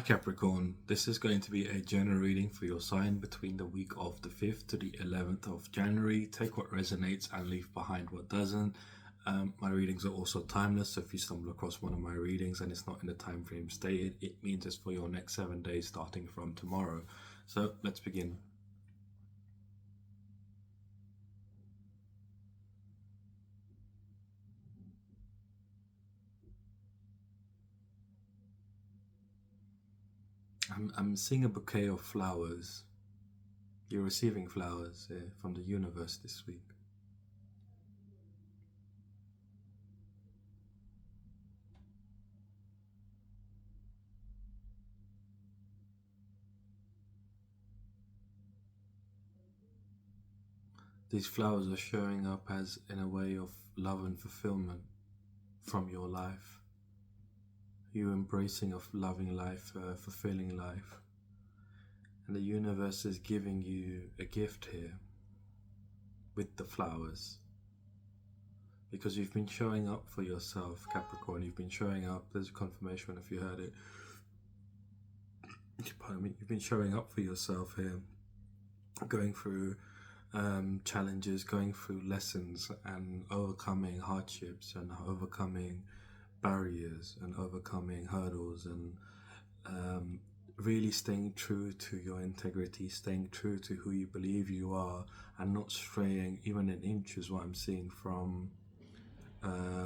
Capricorn, this is going to be a general reading for your sign between the week of the 5th to the 11th of January. Take what resonates and leave behind what doesn't. My readings are also timeless, so if you stumble across one of my readings and it's not in the time frame stated, it means it's for your next 7 days starting from tomorrow. So let's begin. I'm seeing a bouquet of flowers. You're receiving flowers from the universe this week. These flowers are showing up as in a way of love and fulfillment from your life. You embracing of loving life, fulfilling life. And the universe is giving you a gift here with the flowers. Because you've been showing up for yourself, Capricorn. You've been showing up. There's a confirmation if you heard it. Pardon me. You've been showing up for yourself here. Going through challenges, going through lessons and overcoming hardships and overcoming barriers and overcoming hurdles and really staying true to your integrity, staying true to who you believe you are, and not straying even an inch is what I'm seeing from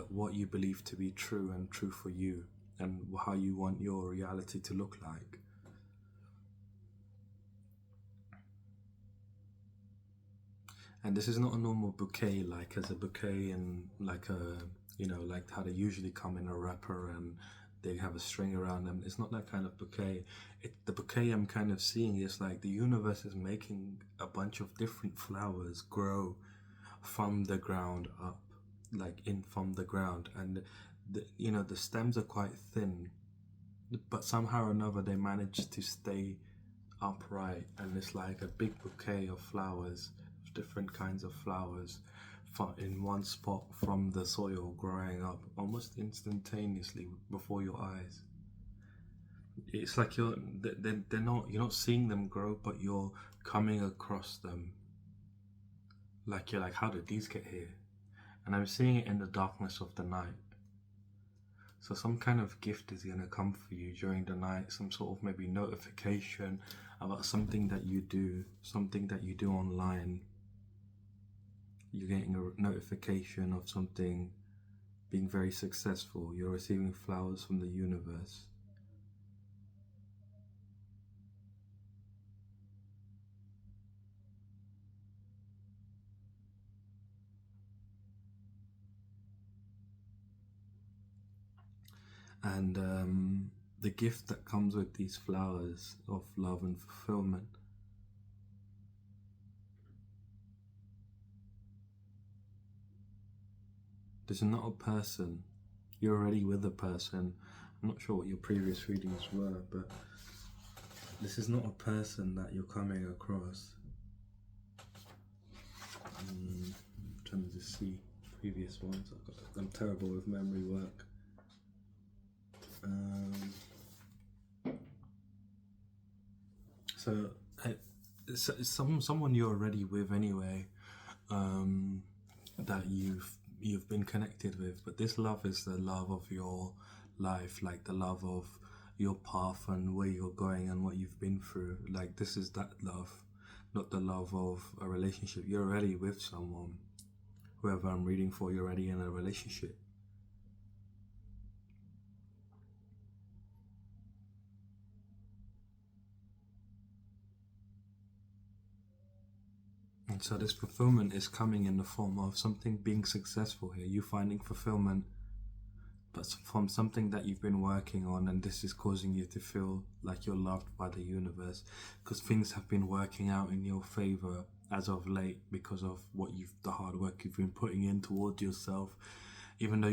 what you believe to be true and true for you and how you want your reality to look like. And this is not a normal bouquet, like as a bouquet and like a, like how they usually come in a wrapper and they have a string around them. It's not that kind of bouquet. The bouquet I'm kind of seeing is like the universe is making a bunch of different flowers grow from the ground up, like in from the ground. And the stems are quite thin, but somehow or another they manage to stay upright, and it's like a big bouquet of flowers, different kinds of flowers in one spot from the soil growing up almost instantaneously before your eyes. It's like they're not, you're not seeing them grow, but you're coming across them. Like you're like, how did these get here? And I'm seeing it in the darkness of the night. So some kind of gift is gonna come for you during the night, some sort of maybe notification about something that you do online. You're getting a notification of something being very successful. You're receiving flowers from the universe. And the gift that comes with these flowers of love and fulfillment. This is not a person. You're already with a person. I'm not sure what your previous readings were, but this is not a person that you're coming across. I'm trying to just see previous ones. I'm terrible with memory work. So it's someone you're already with anyway, that you've been connected with. But this love is the love of your life, like the love of your path and where you're going and what you've been through. Like this is that love, not the love of a relationship. You're already with someone. Whoever I'm reading for, you're already in a relationship. And so this fulfillment is coming in the form of something being successful here. You finding fulfillment, but from something that you've been working on, and this is causing you to feel like you're loved by the universe because things have been working out in your favor as of late because of the hard work you've been putting in towards yourself. Even though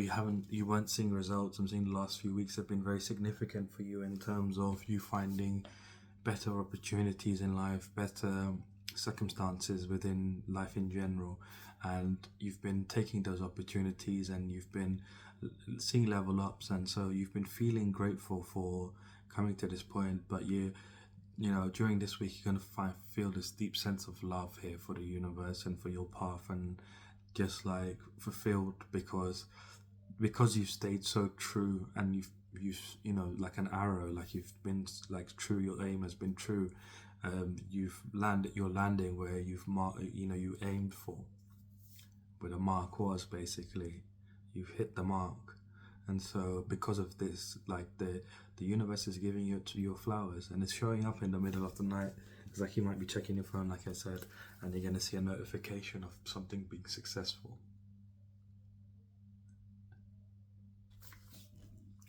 you weren't seeing results, I'm seeing the last few weeks have been very significant for you in terms of you finding better opportunities in life, better circumstances within life in general, and you've been taking those opportunities and you've been seeing level ups, and so you've been feeling grateful for coming to this point, but during this week you're gonna feel this deep sense of love here for the universe and for your path, and just like fulfilled because you've stayed so true, and you've like an arrow, like you've been like true, your aim has been true. You're landing where you aimed for, where the mark was. Basically you've hit the mark. And so because of this, like the universe is giving you to your flowers, and it's showing up in the middle of the night. It's like you might be checking your phone, like I said, and you're going to see a notification of something being successful,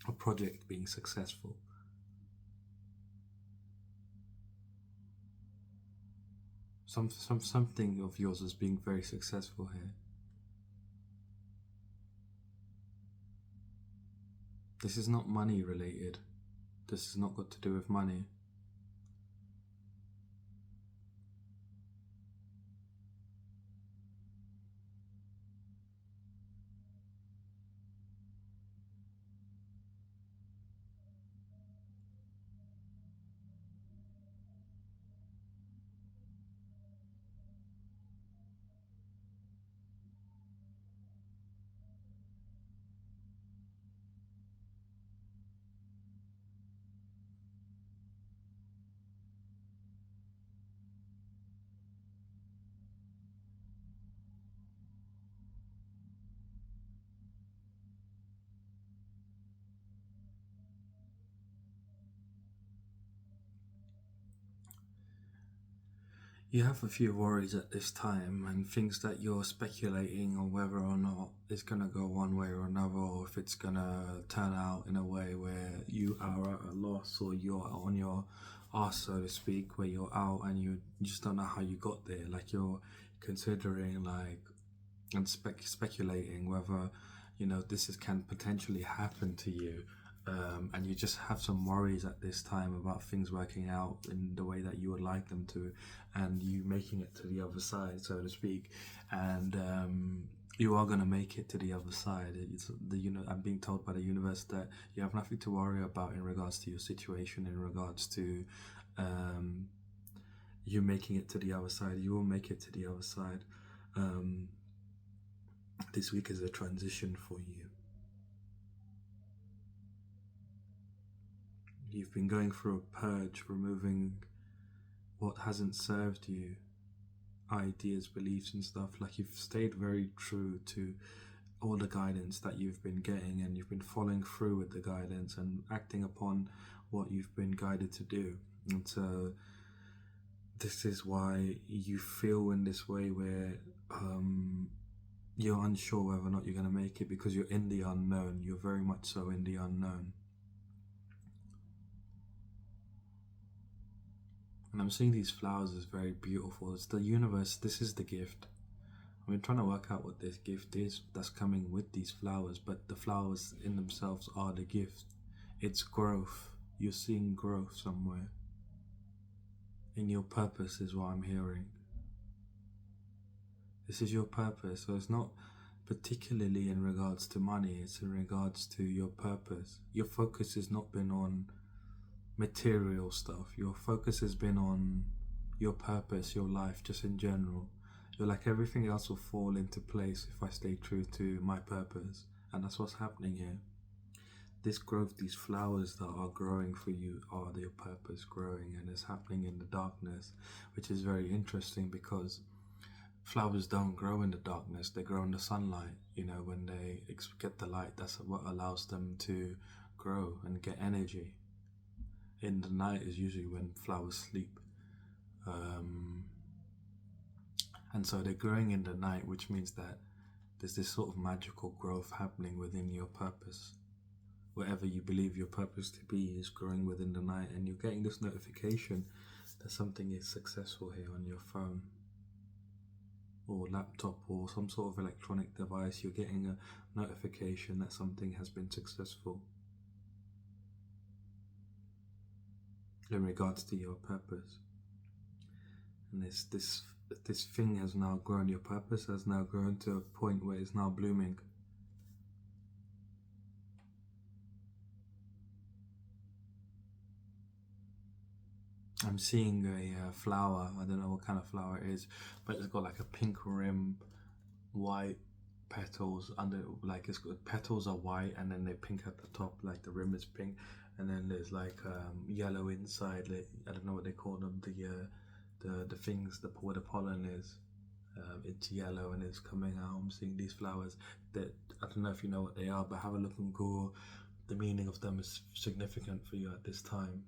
a project being successful. Something of yours is being very successful here. This is not money related. This has not got to do with money. You have a few worries at this time, and things that you're speculating on whether or not it's gonna go one way or another, or if it's gonna turn out in a way where you are at a loss, or you're on your arse, so to speak, where you're out and you just don't know how you got there. Like you're considering, like, and speculating whether this can potentially happen to you, and you just have some worries at this time about things working out in the way that you would like them to, and you making it to the other side, so to speak. And you are going to make it to the other side. I'm being told by the universe that you have nothing to worry about in regards to your situation, in regards to you making it to the other side. You will make it to the other side. This week is a transition for you. You've been going through a purge, removing what hasn't served you, ideas, beliefs and stuff. Like you've stayed very true to all the guidance that you've been getting, and you've been following through with the guidance and acting upon what you've been guided to do. And so this is why you feel in this way where you're unsure whether or not you're going to make it, because you're in the unknown. You're very much so in the unknown. And I'm seeing these flowers as very beautiful. It's the universe. This is the gift. I've been trying to work out what this gift is that's coming with these flowers, but the flowers in themselves are the gift. It's growth. You're seeing growth somewhere. In your purpose is what I'm hearing. This is your purpose. So it's not particularly in regards to money, it's in regards to your purpose. Your focus has not been on material stuff. Your focus has been on your purpose, your life, just in general. You're like, everything else will fall into place if I stay true to my purpose. And that's what's happening here. This growth, these flowers that are growing for you are your purpose growing, and it's happening in the darkness, which is very interesting because flowers don't grow in the darkness, they grow in the sunlight. When they get the light, that's what allows them to grow and get energy. In the night is usually when flowers sleep. And so they're growing in the night, which means that there's this sort of magical growth happening within your purpose. Whatever you believe your purpose to be is growing within the night, and you're getting this notification that something is successful here on your phone or laptop or some sort of electronic device. You're getting a notification that something has been successful in regards to your purpose. And this thing has now grown. Your purpose has now grown to a point where it's now blooming. I'm seeing a flower. I don't know what kind of flower it is, but it's got like a pink rim, white petals under. Like it's got petals are white, and then they're pink at the top. Like the rim is pink, and then there's like yellow inside. Like, I don't know what they call them. The things where the pollen is. It's yellow and it's coming out. I'm seeing these flowers that I don't know if you know what they are, but have a look and Google. The meaning of them is significant for you at this time.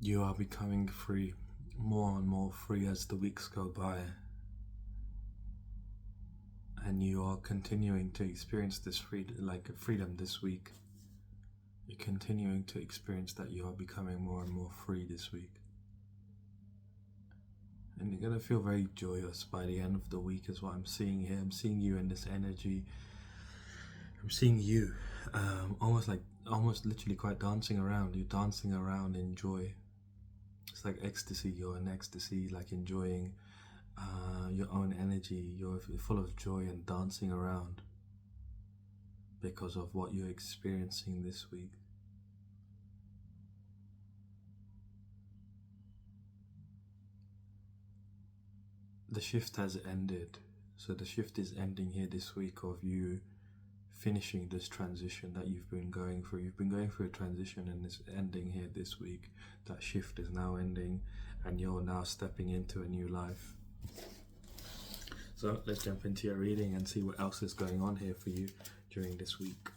You are becoming free, more and more free as the weeks go by, and you are continuing to experience this freedom this week. You're continuing to experience that you are becoming more and more free this week. And you're going to feel very joyous by the end of the week is what I'm seeing here. I'm seeing you in this energy. I'm seeing you almost literally quite dancing around. You're dancing around in joy. It's like ecstasy. You're in ecstasy, like enjoying your own energy. You're full of joy and dancing around because of what you're experiencing this week. The shift has ended. So the shift is ending here this week of you finishing this transition that you've been going through. You've been going through a transition and it's ending here this week. That shift is now ending and you're now stepping into a new life. So let's jump into your reading and see what else is going on here for you during this week.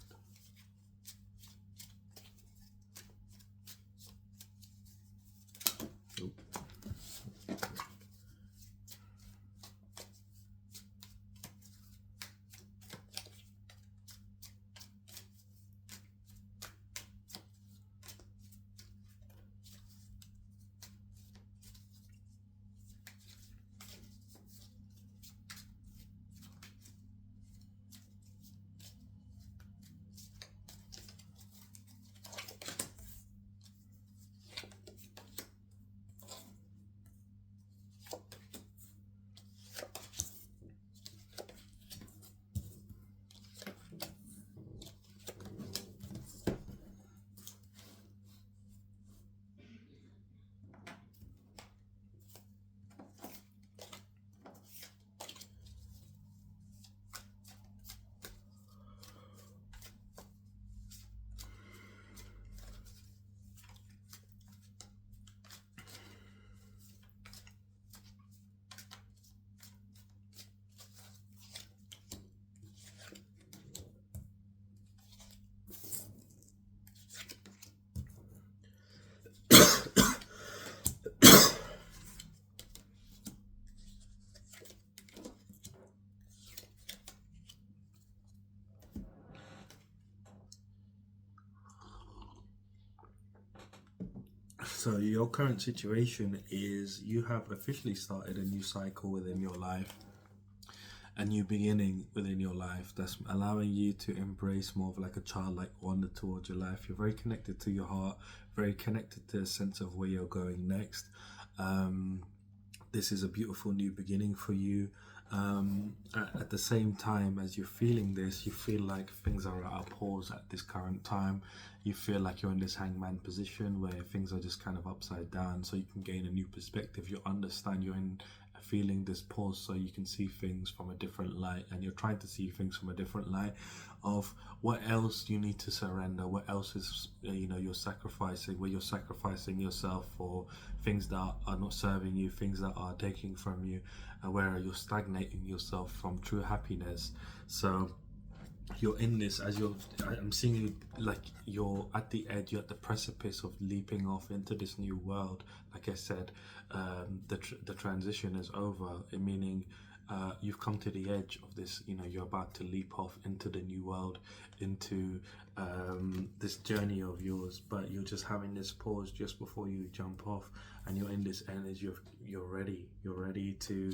So your current situation is you have officially started a new cycle within your life, a new beginning within your life that's allowing you to embrace more of like a childlike wonder towards your life. You're very connected to your heart, very connected to a sense of where you're going next. This is a beautiful new beginning for you. At the same time as you're feeling this, you feel like things are at a pause at this current time. You feel like you're in this hangman position where things are just kind of upside down, so you can gain a new perspective. You understand you're in feeling this pause so you can see things from a different light, and you're trying to see things from a different light of what else you need to surrender, what else is you're sacrificing, where you're sacrificing yourself for things that are not serving you, things that are taking from you, and where you're stagnating yourself from true happiness. So you're in this I'm seeing you like you're at the edge, you're at the precipice of leaping off into this new world. Like I said, the transition is over, meaning you've come to the edge of this. You're about to leap off into the new world, into this journey of yours, but you're just having this pause just before you jump off, and you're in this energy of you're ready to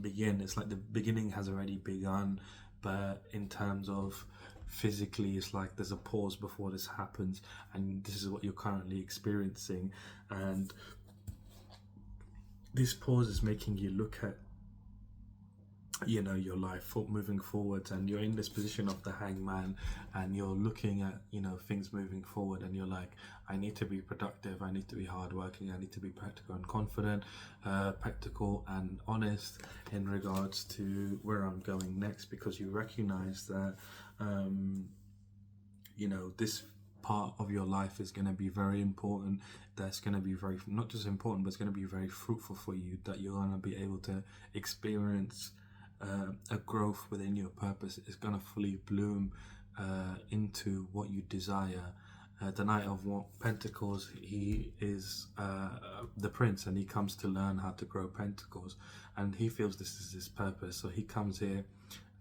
begin. It's like the beginning has already begun, but in terms of physically, it's like there's a pause before this happens, and this is what you're currently experiencing. And this pause is making you look at, your life moving forwards, and you're in this position of the hangman, and you're looking at, things moving forward, and you're like, I need to be productive, I need to be hardworking, I need to be practical and confident, practical and honest in regards to where I'm going next, because you recognize that this part of your life is going to be very important, that's going to be very, not just important, but it's going to be very fruitful for you, that you're going to be able to experience a growth within your purpose. Is going to fully bloom into what you desire. The Knight of Pentacles, he is the prince, and he comes to learn how to grow pentacles, and he feels this is his purpose, so he comes here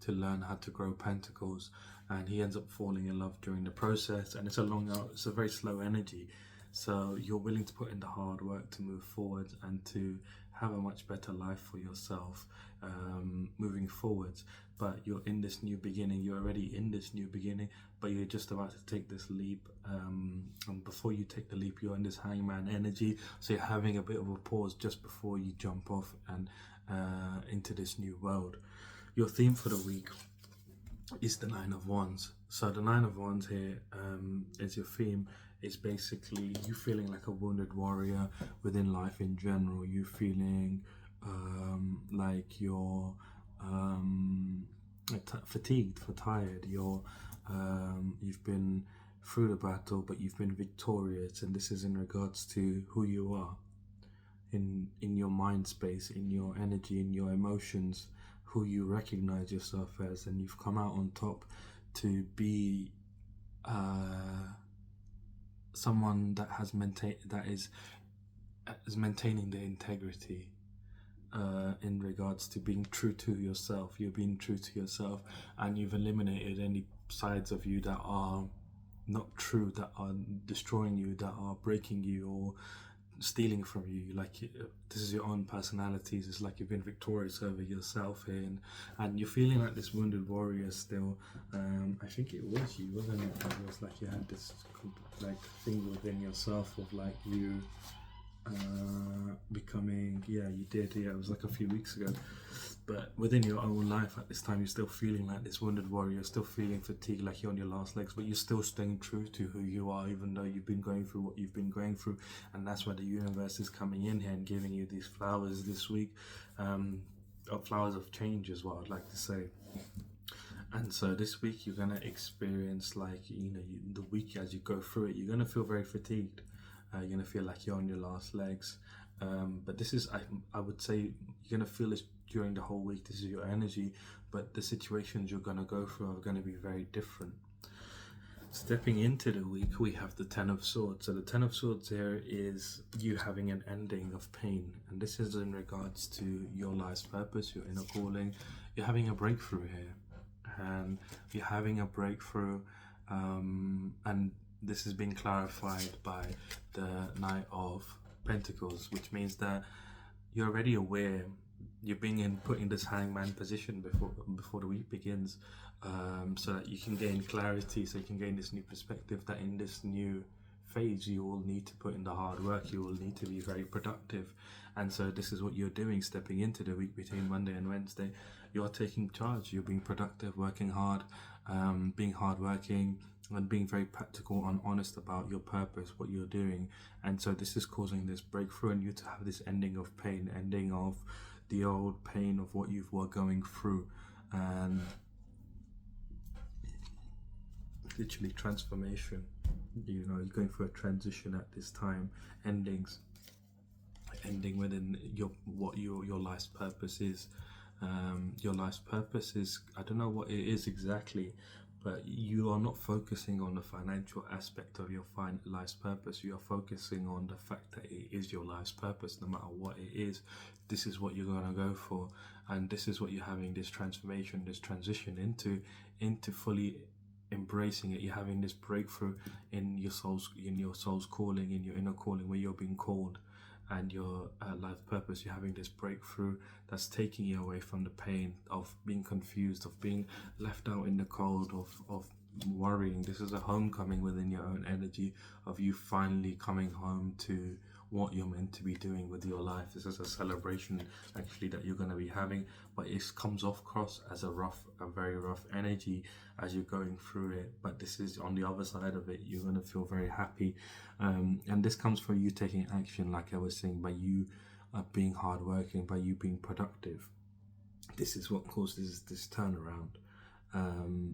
to learn how to grow pentacles, and he ends up falling in love during the process, and it's a very slow energy, so you're willing to put in the hard work to move forward and to have a much better life for yourself moving forwards. But you're in this new beginning, you're already in this new beginning, but you're just about to take this leap, and before you take the leap, you're in this hangman energy, so you're having a bit of a pause just before you jump off and into this new world. Your theme for the week is the Nine of Wands. So the Nine of Wands here is your theme. Is basically you feeling like a wounded warrior within life in general. You feeling like you're fatigued, tired. You've been through the battle, but you've been victorious, and this is in regards to who you are in your mind space, in your energy, in your emotions, who you recognize yourself as, and you've come out on top to be someone that is maintaining the integrity in regards to being true to yourself. You're being true to yourself, and you've eliminated any sides of you that are not true, that are destroying you, that are breaking you or stealing from you. Like, this is your own personalities. It's like you've been victorious over yourself here, and you're feeling like this wounded warrior still. I think it was you, wasn't it? It was like you had this like thing within yourself of like you becoming, you did, it was like a few weeks ago, but within your own life at this time, you're still feeling like this wounded warrior, still feeling fatigued, like you're on your last legs, but you're still staying true to who you are, even though you've been going through what you've been going through. And that's why the universe is coming in here and giving you these flowers this week, flowers of change is what I'd like to say. And so this week you're gonna experience, like, the week as you go through it, you're gonna feel very fatigued. You're gonna feel like you're on your last legs. But this is, I would say, you're gonna feel this during the whole week. This is your energy, but the situations you're gonna go through are gonna be very different. Stepping into the week, we have the Ten of Swords. So the Ten of Swords here is you having an ending of pain, and this is in regards to your life's purpose, your inner calling. You're having a breakthrough here, and you're having a breakthrough, and this has been clarified by the Knight of Pentacles, which means that you're already aware, you're being put in this hangman position before the week begins, so that you can gain clarity, so you can gain this new perspective that in this new phase you will need to put in the hard work, you will need to be very productive. And so this is what you're doing, stepping into the week between Monday and Wednesday. You're taking charge, you're being productive, working hard, being hardworking, and being very practical and honest about your purpose, what you're doing. And so this is causing this breakthrough, and you to have this ending of pain, ending of the old pain of what you were going through, and literally transformation. You're going through a transition at this time, ending within what your life's purpose is. Your life's purpose is, I don't know what it is exactly, but you are not focusing on the financial aspect of your life's purpose. You are focusing on the fact that it is your life's purpose. No matter what it is, this is what you're going to go for, and this is what you're having this transformation, this transition into fully embracing it. You're having this breakthrough in your soul's calling, in your inner calling, where you're being called, and your life purpose. You're having this breakthrough that's taking you away from the pain of being confused, of being left out in the cold, of worrying. This is a homecoming within your own energy, of you finally coming home to what you're meant to be doing with your life. This is a celebration actually that you're going to be having, but it comes off cross as a very rough energy as you're going through it. But this is on the other side of it, you're going to feel very happy, and this comes from you taking action, like I was saying, by you being hardworking, by you being productive. This is what causes this turnaround.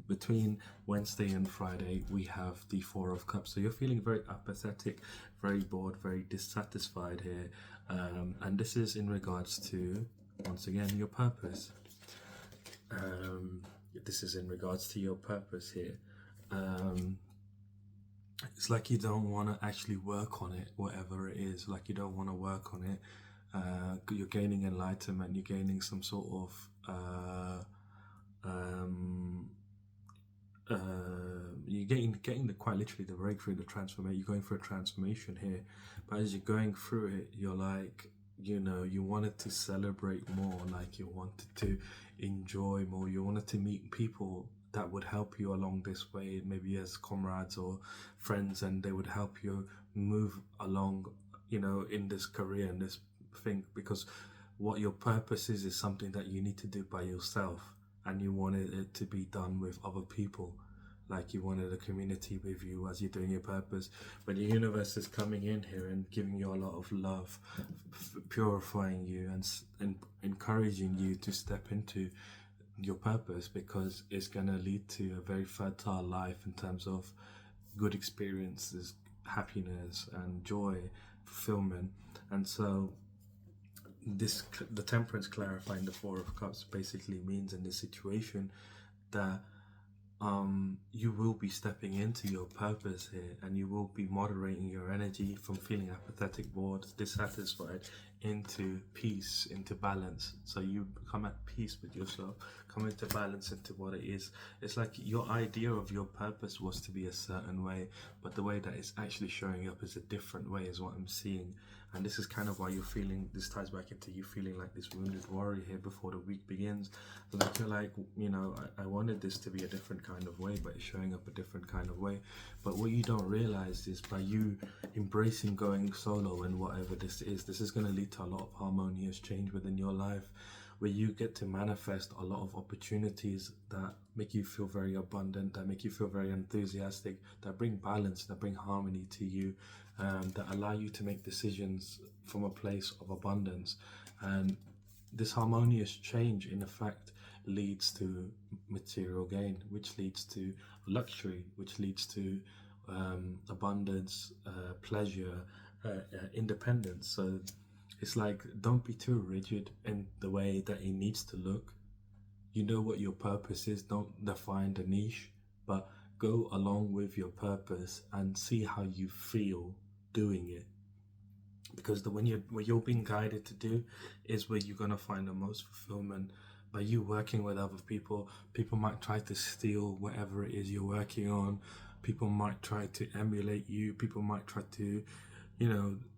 Between Wednesday and Friday, we have the Four of Cups. So you're feeling very apathetic, very bored, very dissatisfied here. And this is in regards to, once again, your purpose. This is in regards to your purpose here. It's like you don't want to actually work on it, whatever it is. Like you don't want to work on it. You're gaining enlightenment. You're gaining some sort of you're getting the quite literally the breakthrough, the transformation. You're going through a transformation here, but as you're going through it, you're like, you wanted to celebrate more, like you wanted to enjoy more, you wanted to meet people that would help you along this way, maybe as comrades or friends, and they would help you move along, in this career and this thing, because what your purpose is something that you need to do by yourself, and you wanted it to be done with other people. Like you wanted a community with you as you're doing your purpose. But the universe is coming in here and giving you a lot of love, purifying you and encouraging you to step into your purpose, because it's going to lead to a very fertile life in terms of good experiences, happiness and joy, fulfillment. And so the Temperance clarifying the Four of Cups basically means in this situation that you will be stepping into your purpose here, and you will be moderating your energy from feeling apathetic, bored, dissatisfied, into peace, into balance. So you come at peace with yourself, come into balance into what it is. It's like your idea of your purpose was to be a certain way, but the way that it's actually showing up is a different way, is what I'm seeing. And this is kind of why you're feeling, this ties back into you feeling like this wounded warrior here before the week begins. Like you're like, I wanted this to be a different kind of way, but it's showing up a different kind of way. But what you don't realize is by you embracing going solo and whatever this is going to lead to a lot of harmonious change within your life, where you get to manifest a lot of opportunities that make you feel very abundant, that make you feel very enthusiastic, that bring balance, that bring harmony to you, that allow you to make decisions from a place of abundance. And this harmonious change, in effect, leads to material gain, which leads to luxury, which leads to abundance, pleasure, independence. So it's like, don't be too rigid in the way that it needs to look. You know what your purpose is, don't define the niche, but go along with your purpose and see how you feel doing it. Because what you're being guided to do is where you're going to find the most fulfillment. By you working with other people, people might try to steal whatever it is you're working on. People might try to emulate you. People might try to,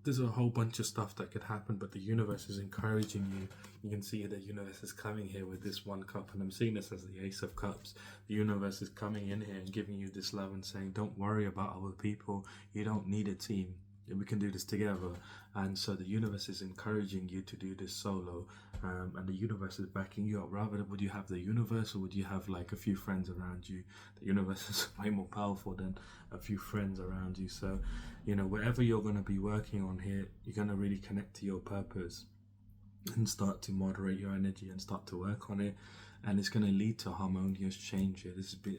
there's a whole bunch of stuff that could happen, but the universe is encouraging you. You can see the universe is coming here with this one cup, and I'm seeing this as the Ace of Cups. The universe is coming in here and giving you this love and saying, don't worry about other people. You don't need a team. We can do this together. And so the universe is encouraging you to do this solo, and the universe is backing you up. Rather, would you have the universe, or would you have like a few friends around you? The universe is way more powerful than a few friends around you. So wherever you're going to be working on here, you're going to really connect to your purpose and start to moderate your energy and start to work on it. And it's going to lead to harmonious change here. This is the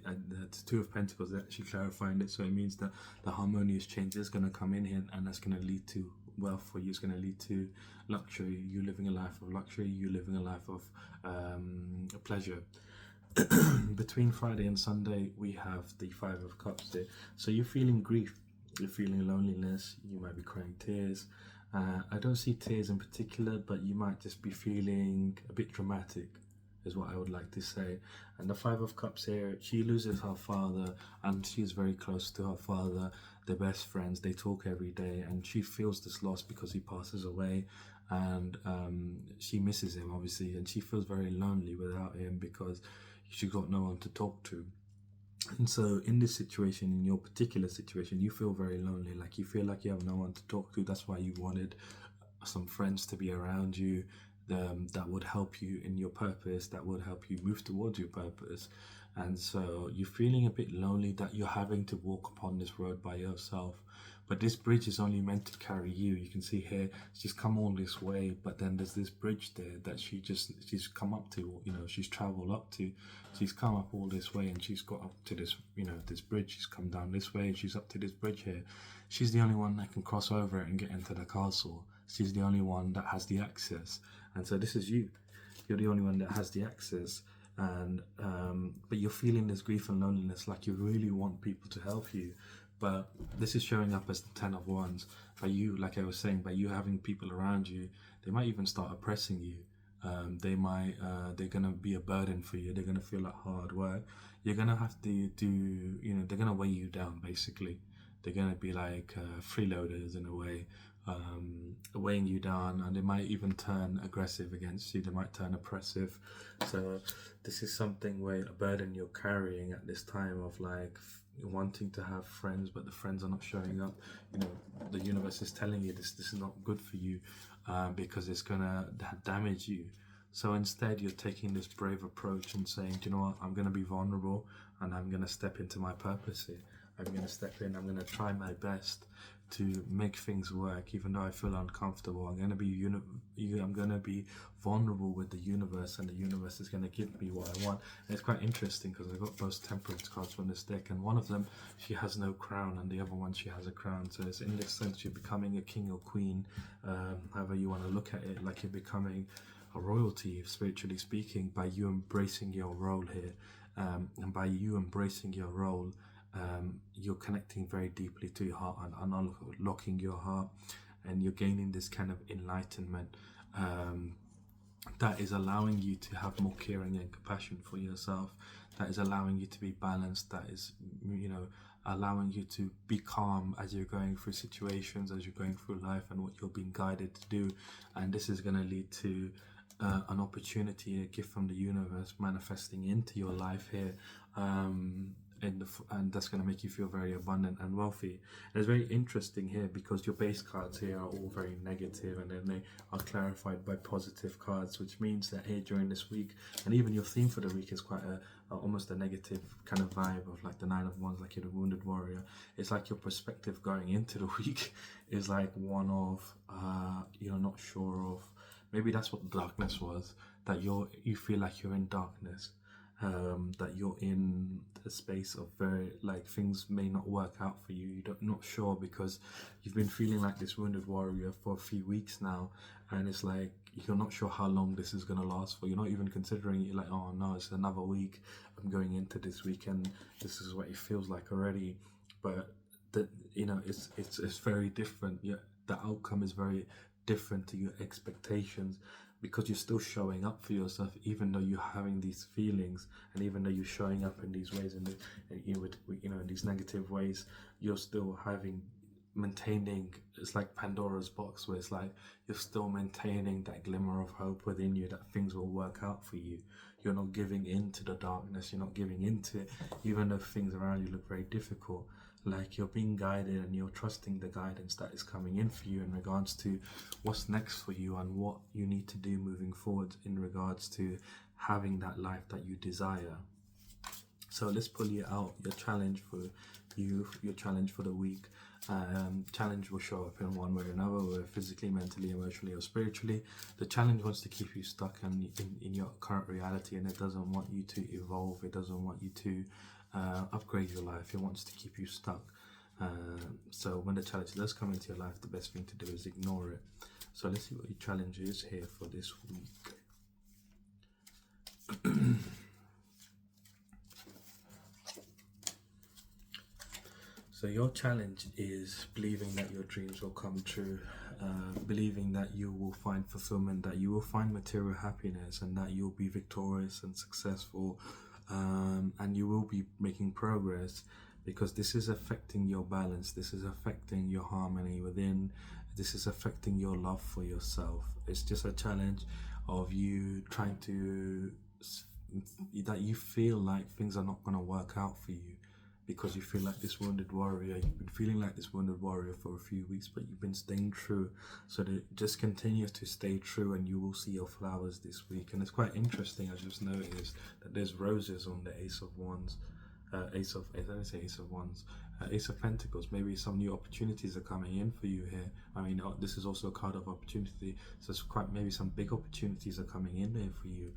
Two of Pentacles actually clarifying it. So it means that the harmonious change is going to come in here, and that's going to lead to wealth for you. It's going to lead to luxury. You living a life of luxury. You living a life of pleasure. Between Friday and Sunday, we have the Five of Cups here. So you're feeling grief. You're feeling loneliness. You might be crying tears. I don't see tears in particular, but you might just be feeling a bit dramatic, is what I would like to say. And the Five of Cups here, she loses her father, and she's very close to her father. They're best friends, they talk every day, and she feels this loss because he passes away, and she misses him obviously, and she feels very lonely without him because she's got no one to talk to. And so, in this situation, in your particular situation, you feel very lonely. Like you feel like you have no one to talk to. That's why you wanted some friends to be around you, that would help you in your purpose, that would help you move towards your purpose. And so, you're feeling a bit lonely that you're having to walk upon this road by yourself. But this bridge is only meant to carry you. You can see here, she's come all this way, but then there's this bridge there that she's come up to, she's traveled up to. She's come up all this way and she's got up to this, this bridge. She's come down this way and she's up to this bridge here. She's the only one that can cross over it and get into the castle. She's the only one that has the access. And so this is you. You're the only one that has the access. And but you're feeling this grief and loneliness, like you really want people to help you. But this is showing up as the 10 of Wands. By you, like I was saying, by you having people around you, they might even start oppressing you. They're gonna be a burden for you. They're gonna feel like hard work. You're gonna have to do, they're gonna weigh you down basically. They're gonna be like freeloaders in a way, weighing you down, and they might even turn aggressive against you. They might turn oppressive. So this is something where a burden you're carrying at this time of like wanting to have friends, but the friends are not showing up. The universe is telling you this is not good for you, because it's gonna damage you. So instead, you're taking this brave approach and saying, do you know what, I'm gonna be vulnerable and I'm gonna step into my purpose here. I'm gonna step in. I'm gonna try my best to make things work, even though I feel uncomfortable. I'm gonna be vulnerable with the universe, and the universe is gonna give me what I want. And it's quite interesting because I got both Temperance cards from this deck, and one of them she has no crown, and the other one she has a crown. So it's in this sense you're becoming a king or queen, however you want to look at it. Like you're becoming a royalty, spiritually speaking, by you embracing your role here, and by you embracing your role. You're connecting very deeply to your heart and unlocking your heart, and you're gaining this kind of enlightenment that is allowing you to have more caring and compassion for yourself, that is allowing you to be balanced, that is allowing you to be calm as you're going through situations, as you're going through life, and what you're being guided to do. And this is going to lead to an opportunity, a gift from the universe manifesting into your life here, and that's going to make you feel very abundant and wealthy. And it's very interesting here because your base cards here are all very negative, and then they are clarified by positive cards, which means that here during this week, and even your theme for the week is quite almost a negative kind of vibe of like the 9 of Wands, like you're the wounded warrior. It's like your perspective going into the week is like one of you're not sure of. Maybe that's what darkness was, that you feel like you're in darkness, that you're in a space of very, like, things may not work out for you. You're not sure because you've been feeling like this wounded warrior for a few weeks now, and it's like you're not sure how long this is going to last for. You're not even considering it, like, oh no, it's another week, I'm going into this weekend, this is what it feels like already. But it's very different. Yeah, the outcome is very different to your expectations, because you're still showing up for yourself, even though you're having these feelings, and even though you're showing up in these ways, and in these negative ways, you're still maintaining. It's like Pandora's box, where it's like you're still maintaining that glimmer of hope within you that things will work out for you. You're not giving in to the darkness. You're not giving into it, even though things around you look very difficult. Like you're being guided, and you're trusting the guidance that is coming in for you in regards to what's next for you and what you need to do moving forward in regards to having that life that you desire. So let's pull you out your challenge for you, your challenge for the week. Challenge will show up in one way or another, whether physically, mentally, emotionally, or spiritually. The challenge wants to keep you stuck in your current reality, and it doesn't want you to evolve. It doesn't want you to upgrade your life. It wants to keep you stuck. So when the challenge does come into your life, the best thing to do is ignore it. So let's see what your challenge is here for this week. So your challenge is believing that your dreams will come true, believing that you will find fulfillment, that you will find material happiness, and that you'll be victorious and successful, and you will be making progress, because this is affecting your balance, this is affecting your harmony within, this is affecting your love for yourself. It's just a challenge of you trying to that you feel like things are not going to work out for you, because you feel like this wounded warrior. You've been feeling like this wounded warrior for a few weeks, but you've been staying true. So that just continue to stay true, and you will see your flowers this week. And it's quite interesting. I just noticed that there's roses on the Ace of Wands, I don't say Ace of Wands, Ace of Pentacles. Maybe some new opportunities are coming in for you here. I mean, this is also a card of opportunity, so it's quite maybe some big opportunities are coming in there for you,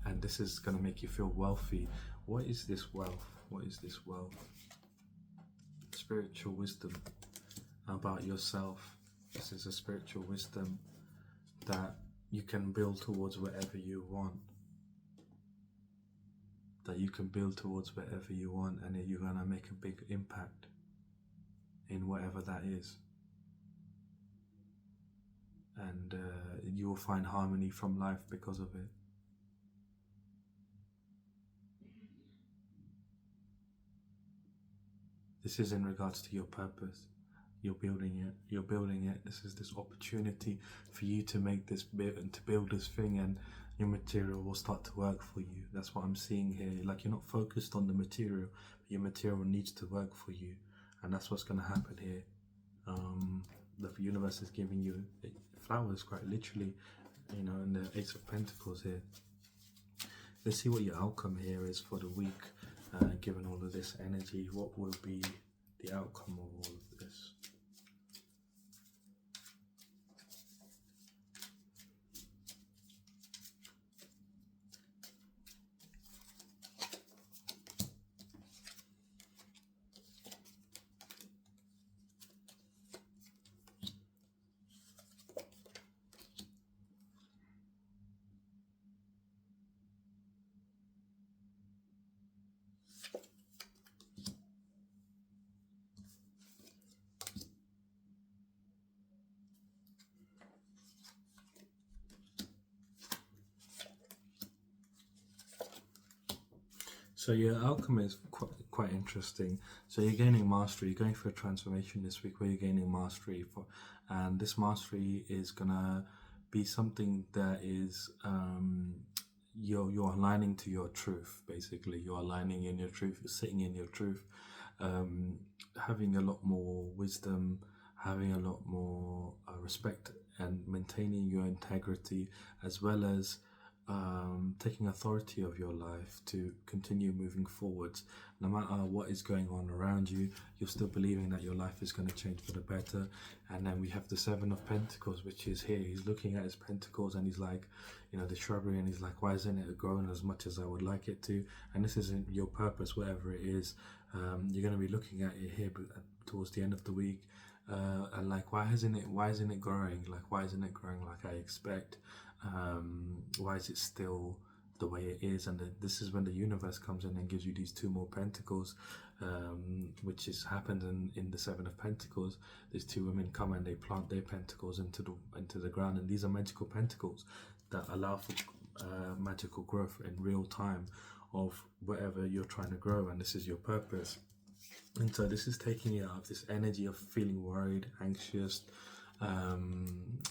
and this is going to make you feel wealthy. What is this wealth? What is this wealth? Spiritual wisdom about yourself. This is a spiritual wisdom that you can build towards whatever you want. That you can build towards whatever you want, and you're going to make a big impact in whatever that is. And you will find harmony from life because of it. This is in regards to your purpose. You're building it. You're building it. This is this opportunity for you to make this bit and to build this thing, and your material will start to work for you. That's what I'm seeing here. Like, you're not focused on the material, but your material needs to work for you, and that's what's going to happen here. The universe is giving you flowers, quite literally, you know, and the Ace of Pentacles here. Let's see what your outcome here is for the week. Given all of this energy, what will be the outcome of all of this? So your outcome is quite interesting. So you're gaining mastery. You're going through a transformation this week where you're gaining mastery for, and this mastery is gonna be something that is you're aligning to your truth. Basically, you're aligning in your truth. You're sitting in your truth, having a lot more wisdom, having a lot more respect, and maintaining your integrity, as well as taking authority of your life to continue moving forwards. No matter what is going on around you, you're still believing that your life is going to change for the better. And then we have the Seven of Pentacles, which is here. He's looking at his pentacles and he's like, you know, the shrubbery, and he's like, why isn't it growing as much as I would like it to? And this isn't your purpose, whatever it is. You're going to be looking at it here, but towards the end of the week, and like, why isn't it growing? Like, why isn't it growing like I expect? Why is it still the way it is? And this is when the universe comes in and gives you these two more pentacles, which has happened in the Seven of Pentacles. These two women come and they plant their pentacles into the ground, and these are magical pentacles that allow for magical growth in real time of whatever you're trying to grow, and this is your purpose. And so this is taking you out of this energy of feeling worried, anxious,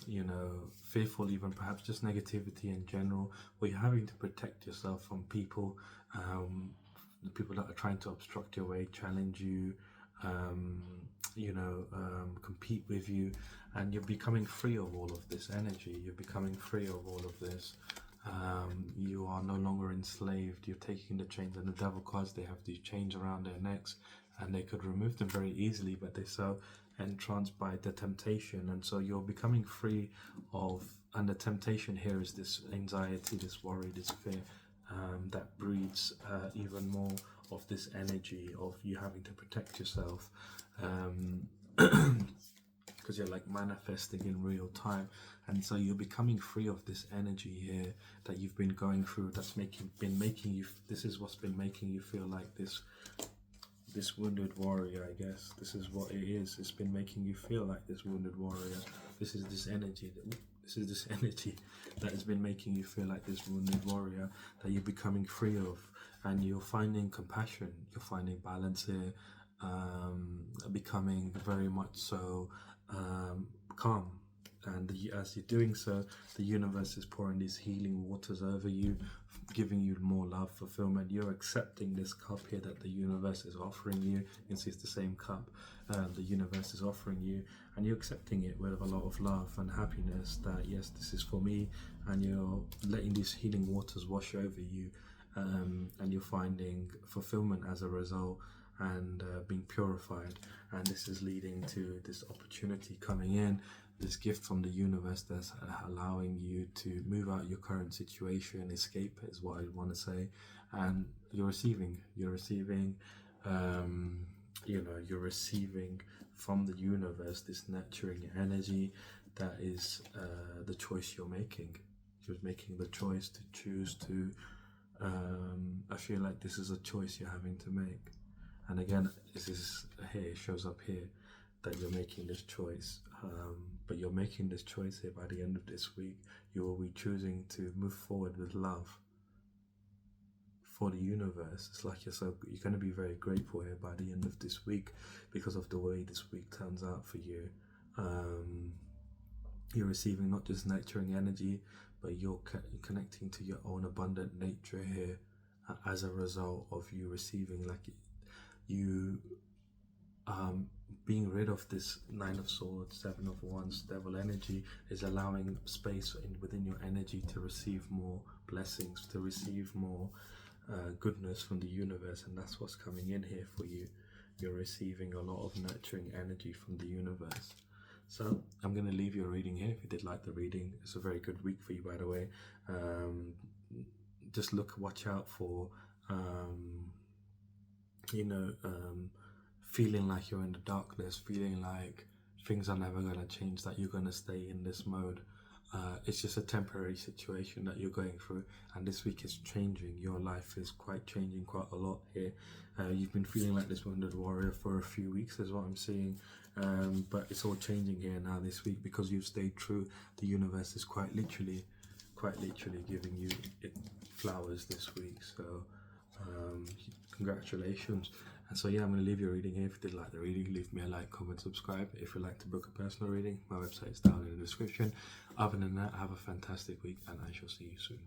you know, fearful, even perhaps just negativity in general, where you're having to protect yourself from people, the people that are trying to obstruct your way, challenge you, you know, compete with you, and you're becoming free of all of this energy. You're becoming free of all of this. You are no longer enslaved. You're taking the chains, and the devil cards, they have these chains around their necks, and they could remove them very easily, but they're so entranced by the temptation, and so you're becoming free of, and the temptation here is this anxiety, this worry, this fear, that breeds even more of this energy of you having to protect yourself, because you're like manifesting in real time. And so you're becoming free of this energy here that you've been going through, that's been making you, this is what's been making you feel like this wounded warrior, I guess. This is what it is. It's been making you feel like this wounded warrior. This is this energy that has been making you feel like this wounded warrior that you're becoming free of, and you're finding compassion, you're finding balance here, becoming very much so calm, And as you're doing so, the universe is pouring these healing waters over you, giving you more love, fulfillment. You're accepting this cup here that the universe is offering you. You can see it's the same cup the universe is offering you, and you're accepting it with a lot of love and happiness that yes, this is for me, and you're letting these healing waters wash over you, and you're finding fulfillment as a result, and being purified. And this is leading to this opportunity coming in, this gift from the universe that's allowing you to move out your current situation, escape is what I want to say. And you're receiving you're receiving from the universe this nurturing energy that is the choice you're making. You're making the choice to choose to I feel like this is a choice you're having to make. And again, this is here, it shows up here that you're making this choice, but you're making this choice here by the end of this week. You will be choosing to move forward with love for the universe. It's like you're going to be very grateful here by the end of this week because of the way this week turns out for you. You're receiving not just nurturing energy, but you're connecting to your own abundant nature here as a result of you receiving, like you being rid of this Nine of Swords, Seven of Wands, Devil energy is allowing space within your energy to receive more blessings, to receive more goodness from the universe, and that's what's coming in here for you. You're receiving a lot of nurturing energy from the universe. So I'm going to leave your reading here. If you did like the reading, it's a very good week for you, by the way. Just watch out for feeling like you're in the darkness, feeling like things are never going to change, that you're going to stay in this mode. It's just a temporary situation that you're going through, and this week is changing. Your life is changing quite a lot here. You've been feeling like this wounded warrior for a few weeks is what I'm seeing, but it's all changing here now this week because you've stayed true. The universe is quite literally giving you flowers this week, so congratulations. And so yeah, I'm going to leave your reading here. If you did like the reading, leave me a like, comment, subscribe. If you'd like to book a personal reading, my website is down in the description. Other than that, have a fantastic week, and I shall see you soon.